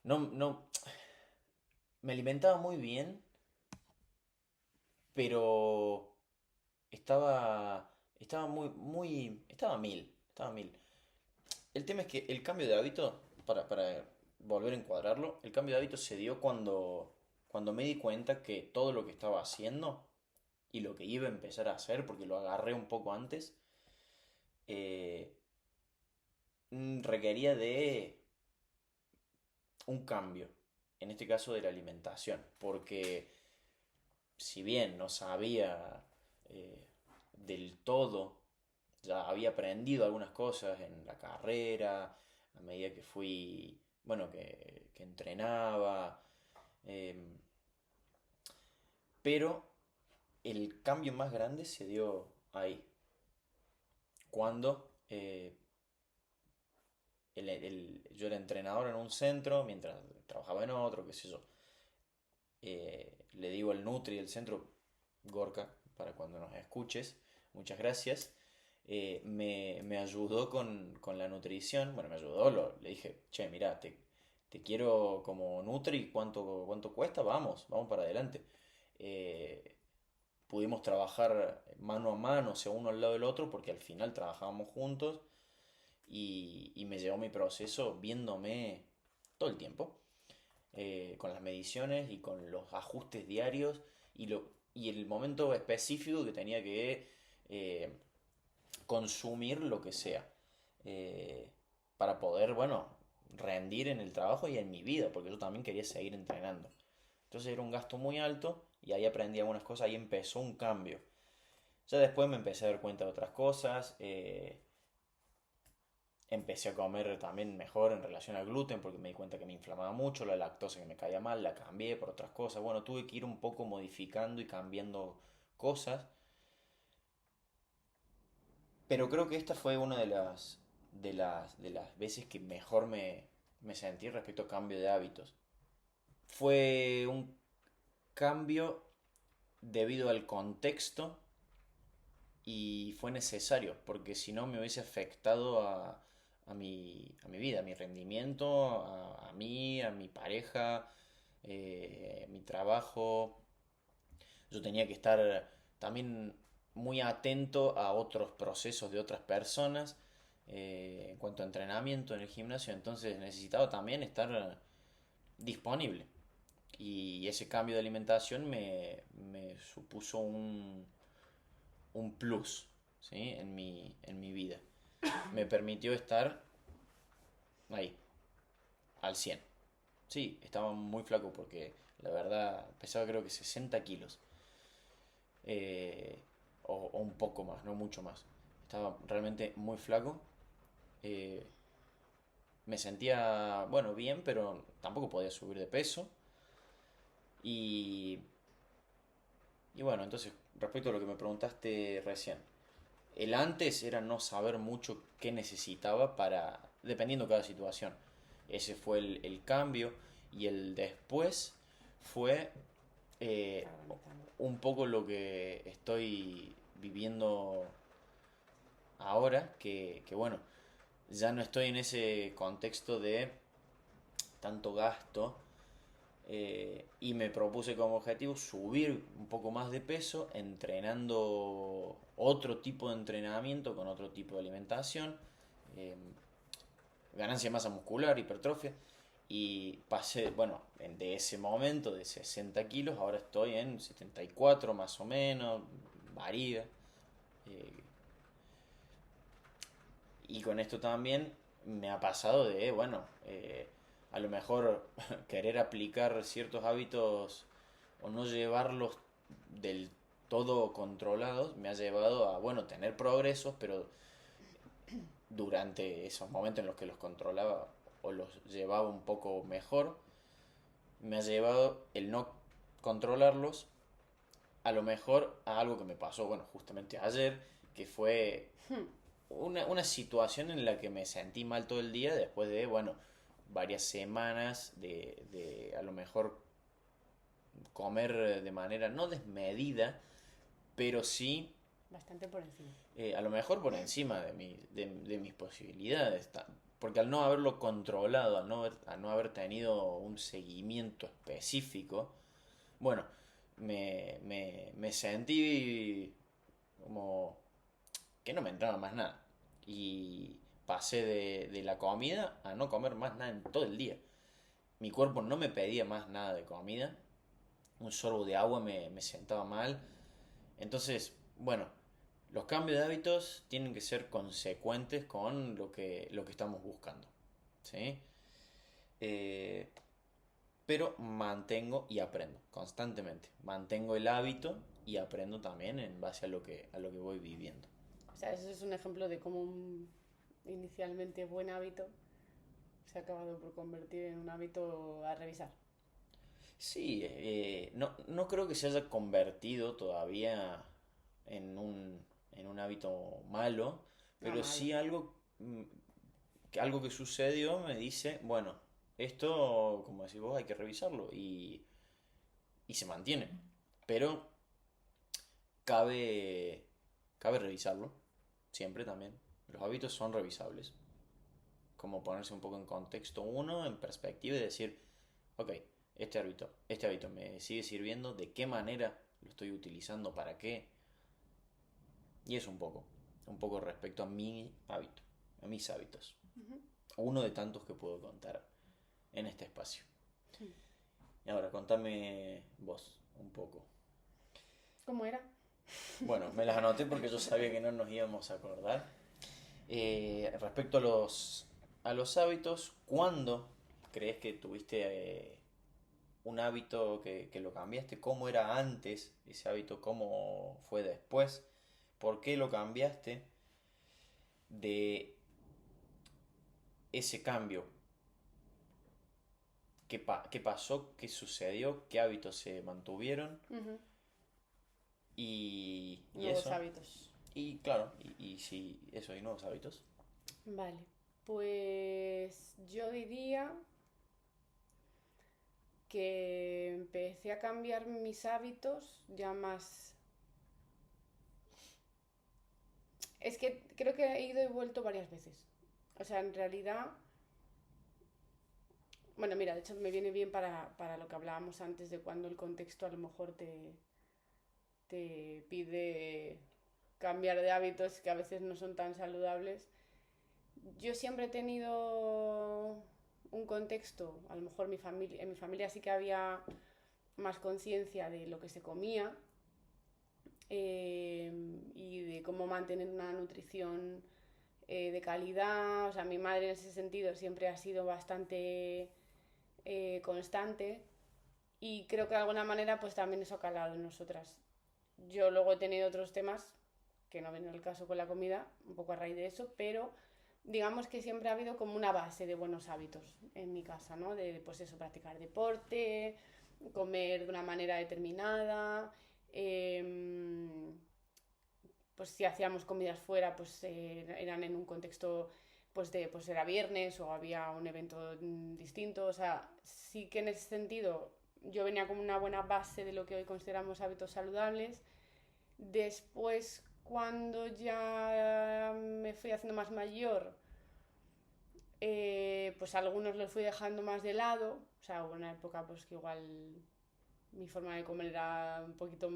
no, me alimentaba muy bien, pero estaba estaba mil. El tema es que el cambio de hábito, para volver a encuadrarlo, el cambio de hábito se dio cuando me di cuenta que todo lo que estaba haciendo y lo que iba a empezar a hacer, porque lo agarré un poco antes, eh, requería de un cambio, en este caso de la alimentación, porque si bien no sabía del todo, ya había aprendido algunas cosas en la carrera, a medida que fui, bueno, que entrenaba, eh, pero el cambio más grande se dio ahí, cuando yo era entrenador en un centro, mientras trabajaba en otro, qué sé yo. Le digo al Nutri del centro, Gorka, para cuando nos escuches, muchas gracias. Me ayudó con la nutrición. Bueno, me ayudó, le dije, che, mirá, te quiero como Nutri, ¿cuánto cuesta? Vamos para adelante. Eh, Pudimos trabajar mano a mano, o sea, uno al lado del otro, porque al final trabajábamos juntos y me llevó mi proceso viéndome todo el tiempo, con las mediciones y con los ajustes diarios y el momento específico que tenía que consumir lo que sea, eh, para poder, bueno, rendir en el trabajo y en mi vida, porque yo también quería seguir entrenando. Entonces era un gasto muy alto y ahí aprendí algunas cosas, ahí empezó un cambio. Ya después me empecé a dar cuenta de otras cosas. Empecé a comer también mejor en relación al gluten porque me di cuenta que me inflamaba mucho, la lactosa que me caía mal, la cambié por otras cosas. Bueno, tuve que ir un poco modificando y cambiando cosas, pero creo que esta fue una de las veces que mejor me sentí respecto a cambio de hábitos. Fue un cambio debido al contexto y fue necesario, porque si no me hubiese afectado a mi vida, a mi rendimiento, a mí, a mi pareja, mi trabajo. Yo tenía que estar también muy atento a otros procesos de otras personas en cuanto a entrenamiento en el gimnasio, entonces necesitaba también estar disponible. Y ese cambio de alimentación me supuso un plus, ¿sí? en mi vida. Me permitió estar ahí, al 100. Sí, estaba muy flaco porque la verdad pesaba creo que 60 kilos. eh, o un poco más, no mucho más. Estaba realmente muy flaco. eh, Me sentía, bueno, bien, pero tampoco podía subir de peso. Y, y bueno, entonces, respecto a lo que me preguntaste recién, el antes era no saber mucho qué necesitaba para, dependiendo de cada situación. Ese fue el cambio. Y el después fue eh, un poco lo que estoy viviendo ahora, que bueno, ya no estoy en ese contexto de tanto gasto y me propuse como objetivo subir un poco más de peso entrenando otro tipo de entrenamiento con otro tipo de alimentación, eh, ganancia de masa muscular, hipertrofia. Y pasé, bueno, de ese momento de 60 kilos, ahora estoy en 74 más o menos, varía. eh, y con esto también me ha pasado de, bueno, a lo mejor querer aplicar ciertos hábitos o no llevarlos del todo controlados me ha llevado a, bueno, tener progresos, pero durante esos momentos en los que los controlaba o los llevaba un poco mejor, me ha llevado el no controlarlos a lo mejor a algo que me pasó, bueno, justamente ayer, que fue una situación en la que me sentí mal todo el día después de, bueno, varias semanas de a lo mejor comer de manera no desmedida, pero sí Bastante por encima. a lo mejor por encima de mis posibilidades. Porque al no haberlo controlado, al no haber tenido un seguimiento específico, bueno, me sentí como que no me entraba más nada. Y pasé de la comida a no comer más nada en todo el día. Mi cuerpo no me pedía más nada de comida. Un sorbo de agua me sentaba mal. Entonces, bueno, los cambios de hábitos tienen que ser consecuentes con lo que estamos buscando. ¿Sí? Eh, pero mantengo y aprendo constantemente. Mantengo el hábito y aprendo también en base a lo que voy viviendo. O sea, eso es un ejemplo de cómo un inicialmente buen hábito se ha acabado por convertir en un hábito a revisar. Sí, no creo que se haya convertido todavía en un hábito malo, No, pero malo. sí algo que sucedió me dice, bueno, esto, como decís vos, hay que revisarlo y se mantiene, pero cabe, cabe revisarlo, siempre también. Los hábitos son revisables, como ponerse un poco en contexto uno, en perspectiva y decir, ok, este hábito me sigue sirviendo, de qué manera lo estoy utilizando, para qué, y es un poco respecto a mi hábito, a mis hábitos. Ujú. Uno de tantos que puedo contar en este espacio. Sí. Y ahora, contame vos un poco. ¿Cómo era? Bueno, me las anoté porque yo sabía que no nos íbamos a acordar. Respecto a los hábitos, ¿cuándo crees que tuviste un hábito que lo cambiaste? ¿Cómo era antes ese hábito? ¿Cómo fue después? ¿Por qué lo cambiaste? De ese cambio. ¿Qué pasó? ¿Qué sucedió? ¿Qué hábitos se mantuvieron? Ujú. Y Nuevos eso. hábitos. Y claro, y sí, eso, y nuevos hábitos. Vale, pues yo diría que empecé a cambiar mis hábitos ya más... Es que creo que he ido y vuelto varias veces. O sea, en realidad... Bueno, mira, de hecho me viene bien para lo que hablábamos antes de cuando el contexto a lo mejor te pide cambiar de hábitos que a veces no son tan saludables. Yo siempre he tenido un contexto, a lo mejor en mi familia sí que había más conciencia de lo que se comía y de cómo mantener una nutrición de calidad. O sea, mi madre en ese sentido siempre ha sido bastante constante y creo que de alguna manera pues también eso ha calado en nosotras. Yo luego he tenido otros temas que no viene el caso con la comida, un poco a raíz de eso, pero digamos que siempre ha habido como una base de buenos hábitos en mi casa, ¿no? De pues eso, practicar deporte, comer de una manera determinada, pues si hacíamos comidas fuera, pues eran en un contexto pues era viernes o había un evento distinto, o sea, sí que en ese sentido yo venía con una buena base de lo que hoy consideramos hábitos saludables. Después, cuando ya me fui haciendo más mayor, pues algunos los fui dejando más de lado. O sea, hubo una época pues que igual mi forma de comer era un poquito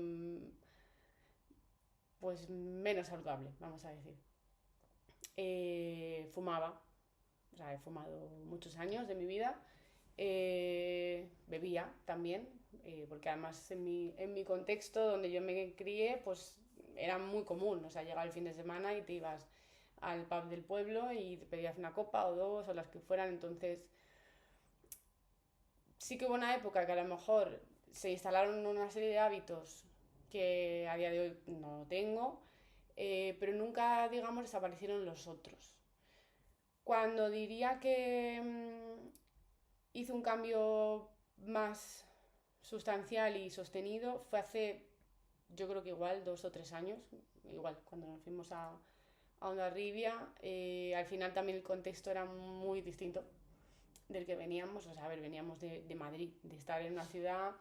pues menos saludable, vamos a decir. Fumaba, o sea, he fumado muchos años de mi vida. Bebía también, porque además en mi contexto donde yo me crié, pues era muy común, o sea, llegaba el fin de semana y te ibas al pub del pueblo y te pedías una copa o dos o las que fueran, entonces sí que hubo una época que a lo mejor se instalaron una serie de hábitos que a día de hoy no tengo, pero nunca, digamos, desaparecieron los otros. Cuando diría que hice un cambio más sustancial y sostenido fue hace, yo creo que igual 2 o 3 años, igual cuando nos fuimos a Hondarribia, al final también el contexto era muy distinto del que veníamos, o sea, a ver, veníamos de Madrid, de estar en una ciudad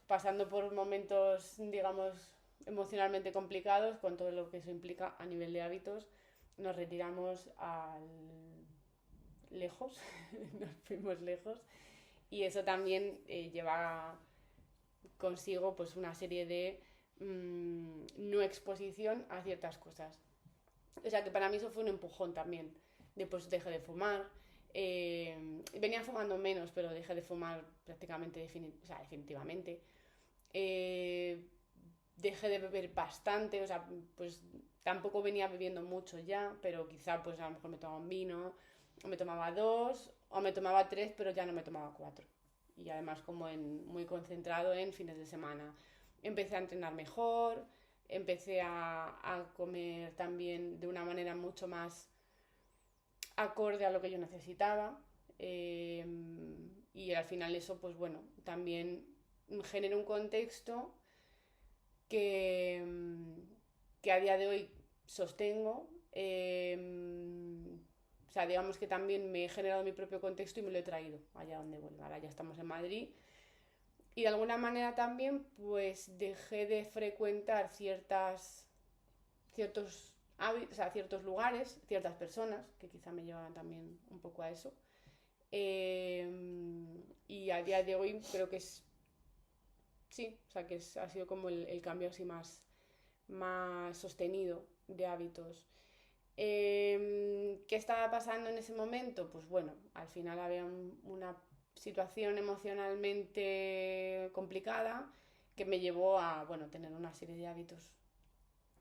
pasando por momentos, digamos, emocionalmente complicados, con todo lo que eso implica a nivel de hábitos, nos retiramos lejos, nos fuimos lejos y eso también lleva consigo pues una serie de no exposición a ciertas cosas. O sea que para mí eso fue un empujón también. Después dejé de fumar. Venía fumando menos, pero dejé de fumar prácticamente o sea, definitivamente. Eh, Dejé de beber bastante, o sea, pues tampoco venía bebiendo mucho ya, pero quizá pues a lo mejor me tomaba un vino, o me tomaba dos, o me tomaba tres, pero ya no me tomaba cuatro. Y además como muy concentrado en fines de semana. Empecé a entrenar mejor, empecé a comer también de una manera mucho más acorde a lo que yo necesitaba. Y al final eso, pues bueno, también genera un contexto que, que a día de hoy sostengo. O sea, digamos que también me he generado mi propio contexto y me lo he traído allá donde vuelvo. Ahora ya estamos en Madrid. Y de alguna manera también, pues dejé de frecuentar ciertos hábitos, o sea, ciertos lugares, ciertas personas, que quizá me llevaban también un poco a eso. Y a día de hoy creo que sí, o sea, ha sido como el cambio así más sostenido de hábitos. ¿Qué estaba pasando en ese momento? Pues bueno, al final había una situación emocionalmente complicada que me llevó a, bueno, tener una serie de hábitos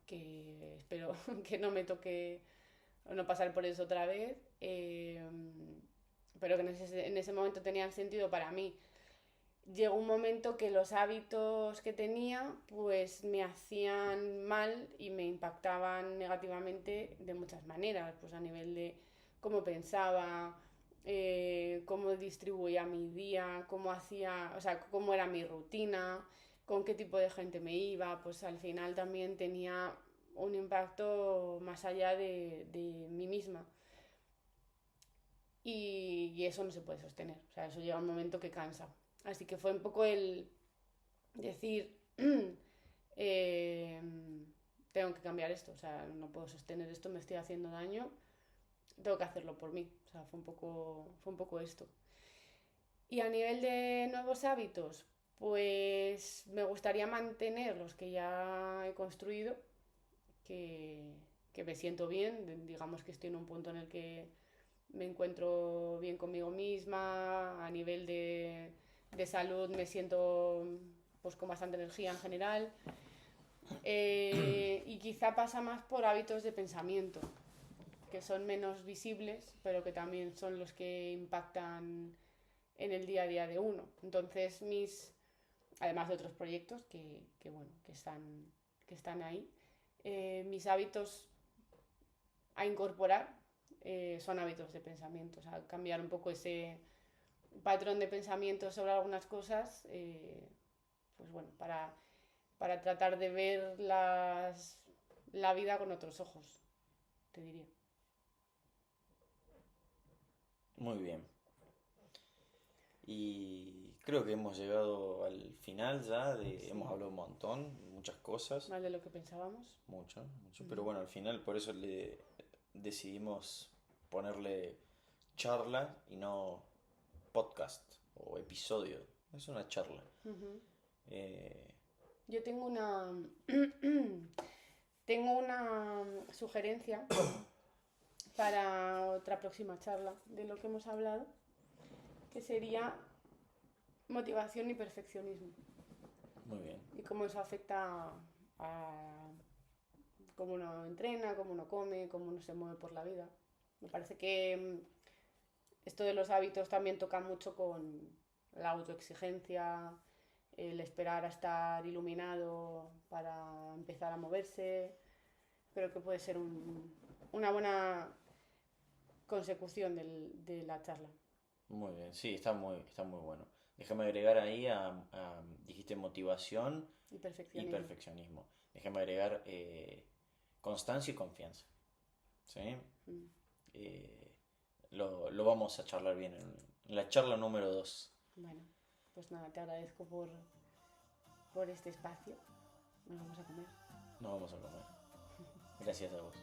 que espero que no me toque o no pasar por eso otra vez, pero que en ese momento tenían sentido para mí llegó un momento que los hábitos que tenía pues me hacían mal y me impactaban negativamente de muchas maneras, pues a nivel de cómo pensaba, cómo distribuía mi día, cómo hacía, o sea, cómo era mi rutina, con qué tipo de gente me iba, pues al final también tenía un impacto más allá de mí misma. Y eso no se puede sostener, o sea, eso llega un momento que cansa. Así que fue un poco el decir, eh, tengo que cambiar esto, o sea, no puedo sostener esto, me estoy haciendo daño, tengo que hacerlo por mí, o sea, fue un poco esto. Y a nivel de nuevos hábitos, pues me gustaría mantener los que ya he construido, que, que me siento bien, digamos que estoy en un punto en el que me encuentro bien conmigo misma, a nivel de salud me siento pues con bastante energía en general, y quizá pasa más por hábitos de pensamiento, que son menos visibles, pero que también son los que impactan en el día a día de uno. Entonces, además de otros proyectos bueno, que están ahí, mis hábitos a incorporar son hábitos de pensamiento, o sea, cambiar un poco ese patrón de pensamiento sobre algunas cosas, pues bueno, para tratar de ver la vida con otros ojos, te diría. Muy bien. Y creo que hemos llegado al final ya, hemos Sí, hablado un montón, muchas cosas, más de lo que pensábamos. mucho, mucho, pero Ujú. bueno, al final por eso le decidimos ponerle charla y no podcast o episodio, es una charla. Ujú. Eh, Yo tengo una sugerencia para otra próxima charla de lo que hemos hablado, que sería motivación y perfeccionismo muy bien, y cómo eso afecta a cómo uno entrena, cómo uno come, cómo uno se mueve por la vida. Me parece que esto de los hábitos también toca mucho con la autoexigencia, el esperar a estar iluminado para empezar a moverse. Creo que puede ser una buena consecución de la charla. muy bien, sí, está muy bueno. Déjame agregar ahí dijiste motivación Y y perfeccionismo. perfeccionismo. Déjame agregar constancia y confianza. ¿Sí? Mm. Eh, lo vamos a charlar bien en la charla número 2. Bueno, pues nada, te agradezco por este espacio. Nos vamos a comer. Nos vamos a comer. Gracias a vos.